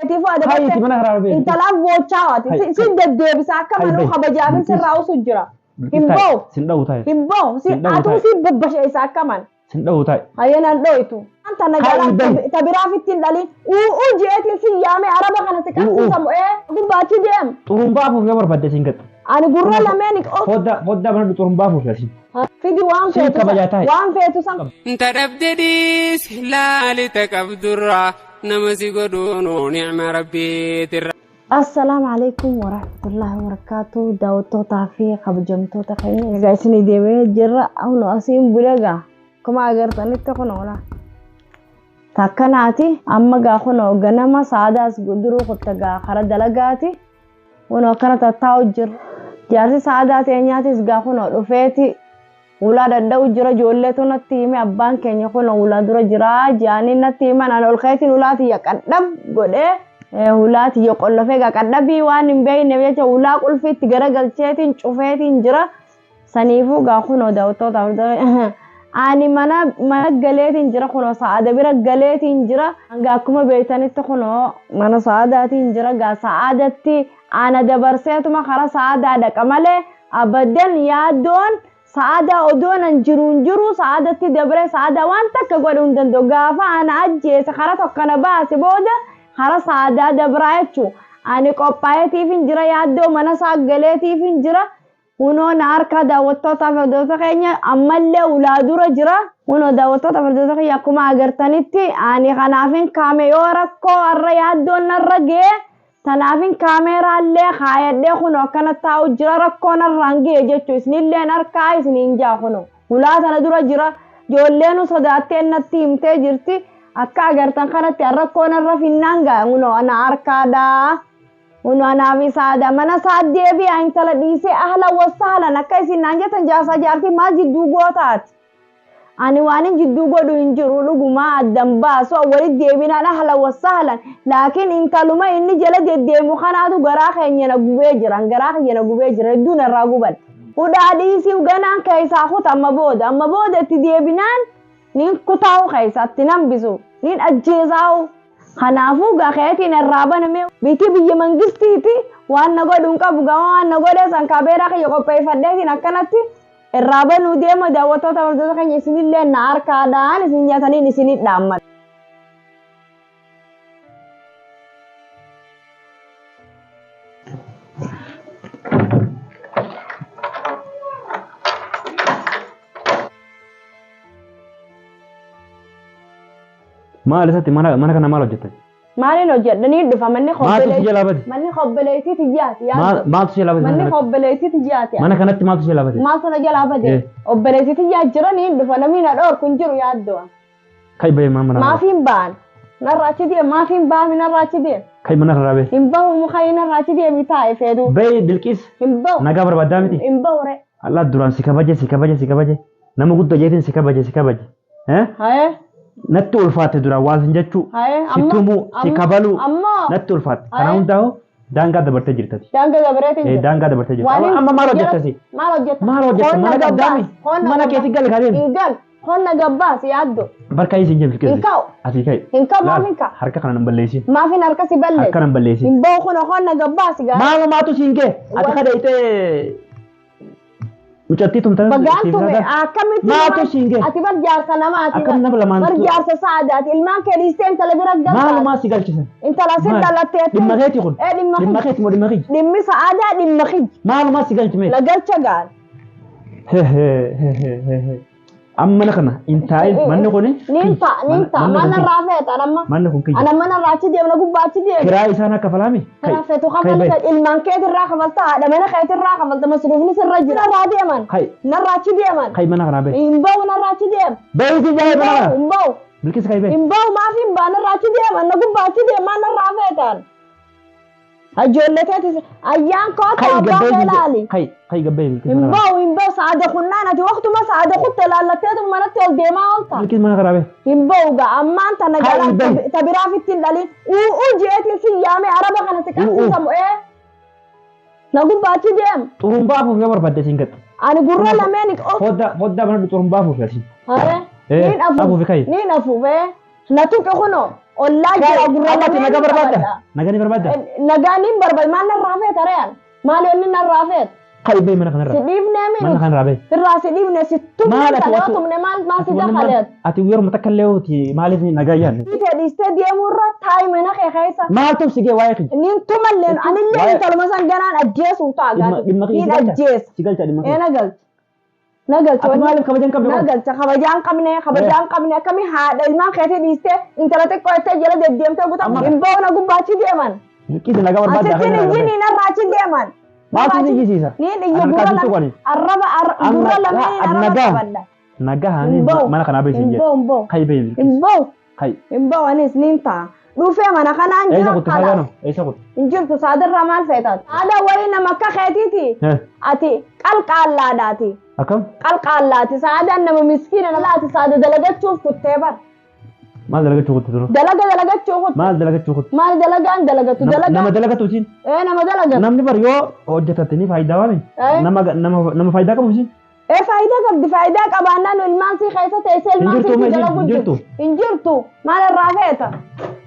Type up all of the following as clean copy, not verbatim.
tifu ada Hayti mana harabe. inta la vochaawati sin deddeebisa akka manuu kabajaafin sirraa usu jira. Himbo. Sin dha'u taa'e. Himbo si atu si babbasheessa akka man. Sin dha'u taa'e. Hayyanan dho'itu. Anta na jala tabiraa fittiin dhalin jeetiin si yaame araba kana si qabsiisamu gubbaachi deem. Xurumbaa fuuf yoo barbaadde sin gatta. Ani gurra lameen Foddaa mana xurumbaa fuuf yasin. Fidi waan feetu san. Tadabdidis laali taqabdurra namasi godhuun ni'ma rabbiitirra. Assalamu alaikum warahmatullahi wabarakatuh. Daawwattootaa fi kabajamtoota keenya egaa isin deemee jirra awno asiin bulaga kuma agartanitti kunola. Takkanaati amma gaa kuno ganama saadaas guduruu qottagaa kara dalagaati. Kuno kana tattaa'u jira. Jaarsi saadaa teenyaatis gaa kuno dhufeeti. Ulaa dadda'u jira ijoolleetu natti hime abbaan keenya kuno ulaa dura jira jaaniin natti himan an ol ka'itiin ulaati yaqadhab godhee ulaati yoqollofee qaqadhabii waan hin beekne jecha ulaa qulfiitti garagalcheetiin cufeetiin jira saniifuu gaa kuno daawwattootaaf ani mana galeetiin jira kuno saada bira galeetiin jira hanga akkuma beektanitti kuno mana saadaatiin jira gaa saadatti ana dabarseetuma kara saadaa dhaqa malee abadan yaadoon saada odoon jiru saadatti dabre saada waan takka godhuun danda'u gaafa ana ajjeese kara tokkana baase booda kara saada dabraa jechuun ani qophaa'eetiif hin jira yaaddoo mana saagaleetiif hin jira kunoo na harka daawwattootaaf hordoftoota keenya ammallee ulaa dura jira kunoo daawwattootaaf hordoftoota keenya akkuma agartanitti ani kanaafin kaame yoo rakkoo har'a yaaddoon narra ga'e tanaafin kaameraallee kaayadhee kunoo akkana taa'u jira rakkoon har'aan ga'e jechuun isinilleen harkaa isiniin jaa kunoo ulaa tana dura jira ijoolleen sodaattee natti himtee jirti. Akka agartan kanatti rakkoon irra finnaan gaa uno ana harkaadha uno anaafi saada mana saaddee fi intala dhiisee ahla wasahlan akka isin naan jettan jaarsa jaartii maal jidduu gootaati ani waan jidduu godhu hin jiru dhuguma addan baasu walitti deebinaan ahla wasahlan laakiin intaluma inni jala deddeemu kanaatu garaa keenya na gubee jira hedduun irraa guban hudhaa dhiisii ganaan keessaa kuta amma booda itti deebinaan nin kutaa'u keessatti nambisu nin ajjeesaa'u kanaafuu gakeetiin irraa baname biti biyya mangistiiti waan na godhuun qabu gama waan na godhee san kaabeeraa kiyya qopheeffadheetiin akkanatti irraa banuu deema daawwattoota hordoftoota keenya isinillee na harkaadhaan isin nyaataniin isinit dhaamman. Maal isatti mana kana maal hojjettan? Maalin hojjedhanii dhufa manni Hobbeleetii tiyyaati. Maaltu ishee laafate? Manni Hobbeleetii tiyyaati. Mana kanatti maaltu ishee laafate? Maal sana jala laafate? Hobbeleetii tiyyaa jiranii dhufa namni na dhoorku hin jiru yaaddoo. Kai bahe mana. Maafiin baan. Narraachi deem maafiin baami narraachi deem. Kai mana rarrabe. Hin bahu muka narraachi deemi taa'e feedu. Bahe Bilqiis. Hin bahu. Nagaa barbaaddaa miti. Hin bahu re. Allah duraan si kabaje. Nama guddaa jeetiin si kabaje. Natti ulfaate dura waan jechuu si tumuu si kabaluu natti ulfaate kana hundaa'u daangaa dabartee jirtati. Daangaa dabartee jirti. Amma maal hojjettasi? Maal hojjetta? Mana gaddaami. Mana keetti gal galeen. Honna gabbaas yaaddo. Barka isin jee Bilqiis. Asii kai. Hinka'u maafinka. Harka kana nan balleessin. Maafin harka si balleessin. Harka nan balleessin. Hin bahu kun honna gabbaas gaa. Maalumaatu siin gee ati kada itee Ucatti tumtan Bagantume akkamitti maatu singe ati barjaarsa nama ati akkam nama lamaan barjaarsa saadaati ilmaan kee dhiisteen tala bira galta maaluma si galchisan intala sin dalattee dhimma keeti kun dhimma keeti dhimmi saadaa dhimma kij maaluma si galchime la galcha gaal amma kana intaay manni kuni ninta mana raafeeta namma manni kun kiyya ana mana raachi deemna gubbaachi deemna kiraa isaan akka falaami raafeetu qabata ilmaan keetirraa qabalta haadha mana keetirraa qabalta masruufni sirra jira raa deeman narraachi deeman mana kana be imbaw narraachi deem beeti jaay bana imbaw Bilqiis kai be imbaw maafi baa narraachi deeman na gubbaachi deeman narraafeetaan ajoolleteetis ayyaan koota abbaa feelaali kai gabbee Bilqiis imbaw saada kunnaan ati waqtuma saada kutte laallatteetu manatti ol deemaa oolta Bilqiis mana kana be imbaw ga ammaan tana jala tabiraaf ittiin dhalin jeetiin si yaame araba kanatti qabsiisamu na gubbaachi deem xurumbaa fuuf yoo barbaadde siin gatta ani gurra lameen foddaa mana xurumbaa fuuf yasin nin afuufe na tuqe kuno ollaa jira gurra naga barbaada nagani barbaada nagani barbaada maal narraafee tareen maal onni narraafee qaybee mana kana si dhiibnee mana minu kana raabee irraa si dhiibne si tumne maal si dakaleet ati yeroo matakaleewti maaliif nagaa yaadne ite dhiistee deemurra taayi mana kee keessa maal tubsigee waa'ee kee nin tumalleen anillee intaluma san ganaan ajjeesuu taagaati nin ajjeesa sigalcha dhimma ee nagalcha ati maaliif kabajan qabde nagalcha kabajaan qabne akkami haadha ilmaan keetii dhiistee intala xiqqoo ittee jala deddeemtee guta himboona gubbaachi deeman Kisi nagaa barbaada asitti ijjiin narraachi deeman maatu si jisiisa niin iyyo gurra lameen arraba nagahaani mana kana beesin je kai beebi kai himbo anis niin taa dhufee mana kanaan eesa kutte fagano eesa kutte injirtu saadirraa maal feetaat haadha wayii nama akka keetiiti ati qalqaallaadhaati akkam qalqaallaati saadaan nama miskiina nalaati saada dalagachuuf kuttee bar maal dalagachuu kutte duro dalagachuu kutte maal dalagachuu kutte maal dalagaan dalagatu nama dalagatu siin nama dalagatu namni bar yoo hojjetatanii faayidaa waame nama faayidaa qabu siin faayidaa qabdi faayidaa qabaannaan ilmaan sii keessa teessee ilmaan sii dalagu jirtu injirtu maal irraa feeta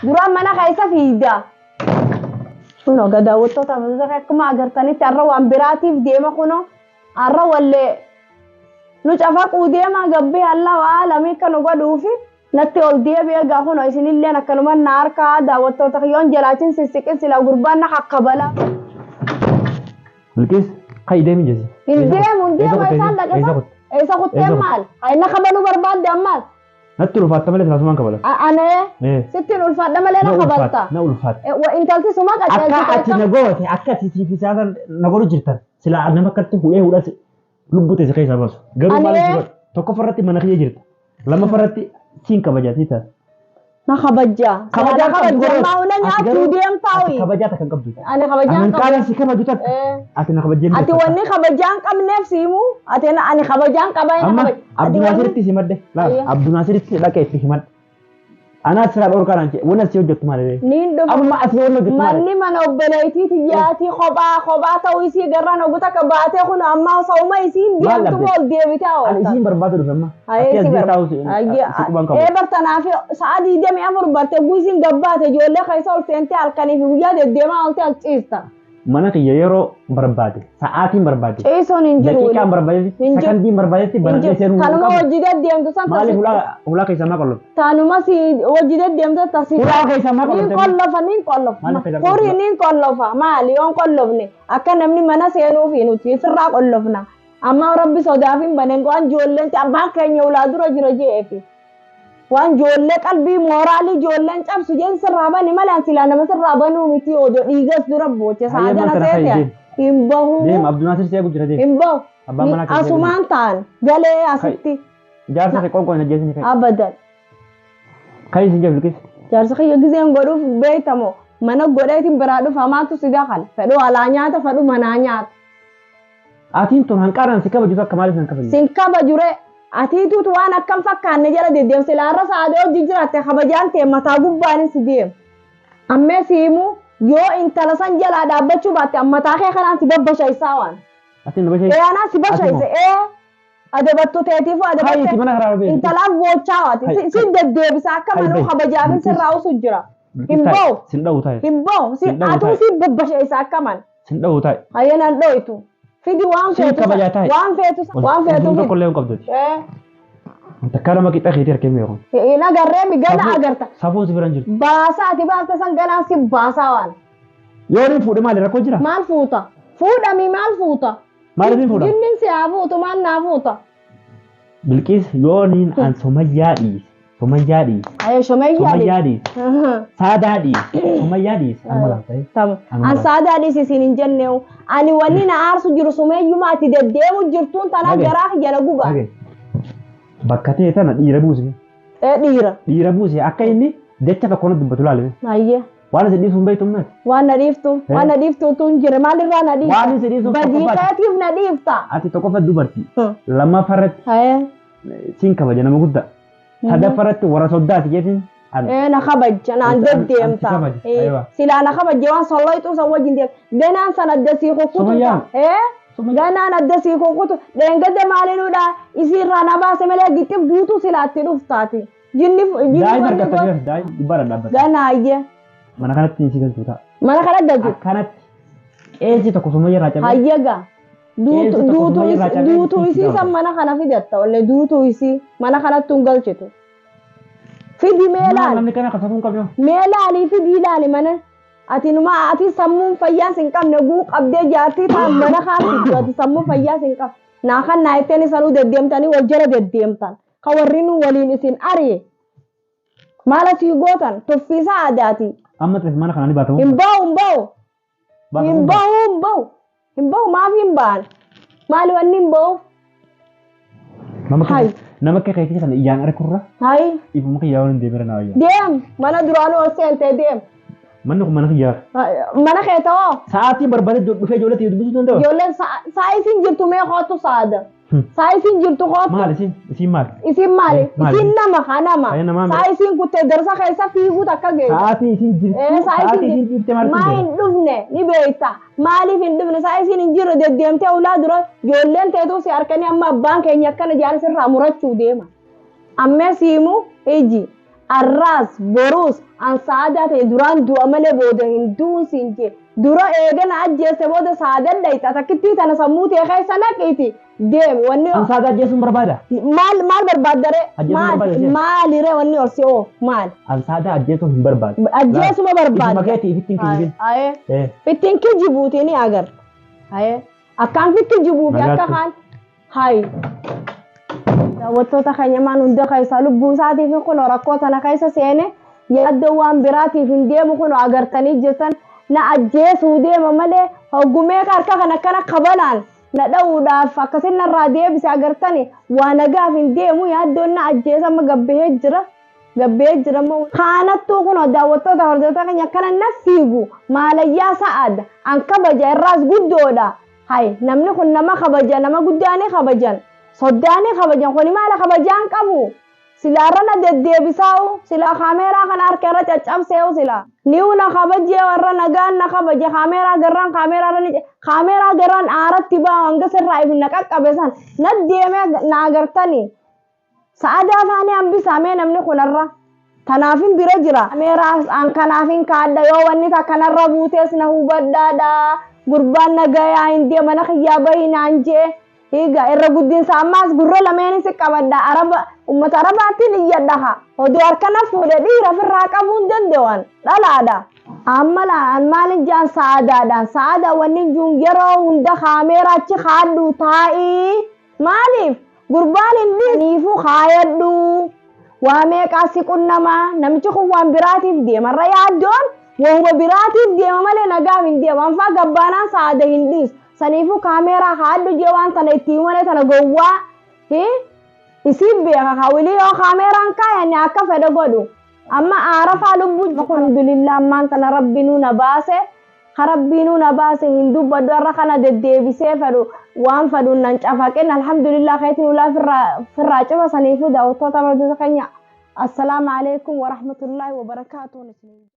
duraan mana keessa fiida kuno gadaawwattoota amantoota akkuma agartanitti har'a waan biraatiif deema kuno har'a wallee nu cafaquu deema gabbee allaa waa lamii kan nu godhuufi natti ol deebi'ee gaa kuno isinillee akkanuma na harkaa daawwattoota yoon jalaachiin sissiqin sila gurbaan na qaqqabala. Bilqis kai deemi jesi. Deemu isaan dhaqasa eessa kuttee maal na qabaluu barbaadde ammaas. Natti ulfaatta malee taasumaan qabala. Anee sittiin ulfaadha malee na qabalta. Na ulfaatta. Intalti suma qaceelti. Akka ati nagoote akka ati siifisaasan nagoru jirtan sila nama akkatti hudhee hudhas lubbute si keessa baasu. Garuu maal tokko farratti mana kiyya jirta. Lama farratti siin kabajaati taas. Na kabajaa. Kabajaa maa'una nyaachuu deemtaawi. Kabajaa takkan qabdu. Ani kabajaan qabdu. Ani si kabaju takka. Ati na kabajeen. Ati wanni kabajaan qabneef siimu. Ati ani kabajaan qabaa. Amma Abdul Nasiritti himadde. Abdul Nasiritti dhaqee itti himadde. Ana sira dhorkaan wanna si hojjettu malee. Niin dhufu. Amma ati wanna hojjettu malee. Manni mana obboleetii tiyyaati kophaa ta'uu isii garraan oguta ka baatee kun amma sauma isiin deemtu ol deebitee oolta. Ani isiin barbaadu dhufe amma. Ati as deetaa bartanaa fi sa'a 24 barte guisiin gabbaate ijoollee keessa ol seentee halkanii fi guyyaa deddeemaa oltee al ciista. Mana kiyya yeroo barbaade sa'aatiin barbaade. Ciisoon hin jiru. Daqiiqaan barbaade sekandiin barbaade banatee seenuu. Kanuma hojii deddeemtu san maali ulaa keessa maa qollof. Taanuma si hojii deddeemtu tasi. Ulaa keessa maa qollof. Niin qollofa. Horii niin qollofa maali yoon qollofne akka namni mana seenuu fi nuti sirraa qollofna. Amma rabbi sodaaf hin baneen waan ijoolleen abbaan keenya ulaa dura jira jeefi. Waan ijoollee qalbii mooraalii ijoolleen cabsu jeen sirraa bani malaan silaa nama sirraa banuu miti odoo dhiigas dura booche saadana seete hin bahu. Deem Abdul Nasir seegu jira deem. Hin bahu. Asumaan ta'an galee asitti. Jaarsa kee qoonqoon ajjeesni kee. Abadan. Kan isin jabdu kis. Jaarsa kee giseen godhuuf beeytamoo mana godheetiin biraa dhufa maatu si dakal fedhu alaa nyaata fedhu manaa nyaata. Atiin tun hanqaaraan si kabaju akka maaliif hin kabaju? Sin kabajure. Atiituutu waan akkam fakkaanne jala deddeemse laarra saadee hojii jiraatte kabajaan ta'e mataa gubbaanis deemu. Ammee siimu yoo intala san jalaa dhaabbachuu baatte mataa kee kanaan si babbashaysaa waan. Atiin na bashayse. Anaa si bashayse adabattu ta'eetiif adabatte intalaaf boochaa waati si deddeebisa akka manuu kabajaafin sirraa usu jira. Hin bahu. Sin dha'u taa'e. Hin bahu. Atuu si babbashaysa akka man. Sin dha'u taa'e. Hayyanaan dho'itu. Fidi waan feetu waan feetu tokko illee hin qabduti. Takka nama qixa keetii harkee meeqon. Hin agarree migala agarta. Safuun si biraan jiru. Baasaa ati baafte san ganaan si baasaa waan. Yoo ni fuudhe maali rakkoo jira? Maal fuuta? Fuudhami maal fuuta? Maaliif hin fuudha? Jinnin si haa fuutu maal naa fuuta? Bilqiis yoo niin an somayyaa dhiise. Somayyaa dhiise. Ayo somayyaa dhiise. Saadaa dhiise. Somayyaa dhiise. Amma laaf ta'e. An saadaa dhiise isin hin jenneewu. Ani wanni na aarsu jiru sumeeyyumaa ati deddeemu jirtuun tanaa garaa jala guba. Bakka ta'e tana dhiira buusne. Dhiira. Dhiira buuse akka inni jecha tokkoon dubbatu laalame. Ayyee. Waan isa dhiisuun beektu miti. Waan na dhiiftu tun jira maalirraa na dhiifta. Waan isa dhiisuun badiikaatiif na dhiifta. Ati tokkoffaa dubartii. Lamaffaarratti. Siin kabaja nama guddaa. Sadaffaarratti warra soddaati jechuun. Na kabaja naan deddeemta. Silaa na kabaja waan solloituu san wajjin deemta. Ganaan san adda sii kukkutu. Ganaan adda sii kukkutu. Dheengate maaliidha isiirraa na baase malee gixxif guutuu silaatti dhuftaati. jinni Daa'im argatta jira daa'im dubbara dhaabbata. ganaayyee Mana kanatti ni si galchu ta'a. mana kana galchu Akkanatti qeensi tokko suma irraa cabee. hayyaga Qeensi tokko suma irraa cabee. duutuu isii san mana kana fidatta olle duutuu isii mana kanatti hin galchitu fidi meelaan Namni kana kasafuu hin qabnu. meelaanii fidi ilaali mana ati numa ati sammuun fayyaas hin qabne guu qabdee jaartii ta'an mana kaatti ati sammuu fayyaas hin qabne naa kan naa ittiin isanuu deddeemtanii wal jala deddeemtan ka warri nu waliin isin ari'e maala sii gootan tuffiisa aadaati Amma ta'e mana kana ni baatamu. hin bahu maaf hin ba'an maali wanni hin ba'uuf Hai. Nama kayak kayak sana yang ada kurra. hai Ibu mungkin jauhin dia berana ya. deem mana duraanuu ol seentee deem Mana kok mana kejar. mana keetoo Saat ini berbalik dua jodoh tidur betul tuh. ijoolleen saa isin jirtu mee kootu saada saa isin jirtu kootu Mal sih, si mal. isin maali Maali? isin nama haa nama Ayah nama saa isin kuttee darsa keessa fiiguu takka geessu Saat ini si saat isin jirte mal. maa hin dhufne ni beekta maaliif hin dhufne saa isin hin jirre deddeemtee ulaa dura ijoolleen teetuu si harkanii amma abbaan keenya akkana jaanis irraa murachuu deema ammee siimu iji arraas boruus an saadaa ta'e duraan du'a malee booda hin duusin jee dura eegana ajjeesse booda saadan dhayxa takkittii tana sammuu ta'e keessa naqiiti deemi wanni Ang sada aja sumber bada. maal barbaaddare Ajjeesuma barbaada. maalire wanni orsi oo maal Ang sada aja tuh sumber bada. ajjeesuma barbaadda Makanya tivitin kibin. Aye. Fittiin kijibuuti ni agar. Aye. Akkaan fi kijibuufi akka Nagaatti. kaan. Hayi. Daawwattoota keenya maan hunda keessa lubbuu isaatiif kun rakkoo tana keessa seene yaadda waan biraatiif hin deemu kun agartanii jirtan na ajjeesuu deema malee hoggumee harka kan akkana kabalaan na dha'uudhaaf akkasin narraa deebise agartani waa nagaaf hin deemu yaaddoon na ajjeesama gabbee jira moo kaanattuu kun daawwattoota hordoftoota keenya akkana na fiigu maalayyaa sa'aad an kabaja irraas guddoodha hay namni kun nama kabaja nama guddaanii kabajan soddaanii kabajan kuni maala kabajaan qabu silaarra na deddeebisaa'u silaa kaameeraa kana harka irra caccabsee'u silaa ni'u na kabajee warra nagaan na kabaje kaameeraa garaan aaratti ba'u hanga sirraa ifi na qaqqabe san na deemee na agartanii sa'aadaa faanii hambisamee namni kunarra kanaafin bira jira kaameeraa an kanaafin kaadda yoo wanni takkanarra buutees na hubadhaadha gurbaan nagayaa hin deema na kiyyaa bahii naan jee higa irra guddinsa ammaas gurra lameenis qabadha ummata arabaattiin iyyadhaha oduu harkana fuudhe dhiira firraa qabuu hin danda'an dhalaadha amma laan maalin jaan sa'aadaadhaan sa'aadaa wanni juun yeroo hunda kaameeraa achi kaaddu taa'ii maaliif gurbaan hin dhiifuu kaayadhu waa meeqaa si qunnamaa namichi kun waan biraatiif deemarra yaaddoon waanuma biraatiif deema malee nagaaf hin deema anfaa gabbaanaan sa'aada hin dhiisu saniifu kaameeraa haaddu jee waan tana ittiin malee tana gowwaa isiin beeka hawilii yoo kaameeraan kaayanne akka fedhe godhu amma aarafaa lubbuu alhamdulillah ammaan tana rabbiinuu na baase rabbiinuu na baase hin dubbadhu har'a kana deddeebisee fedhu waan fedhuun nan cafaqin alhamdulillah keetiin ulaa firraa cufa saniifu daawwattoota bardoota keenya assalaamu alaikum warahmatullaahi wabarakaatuh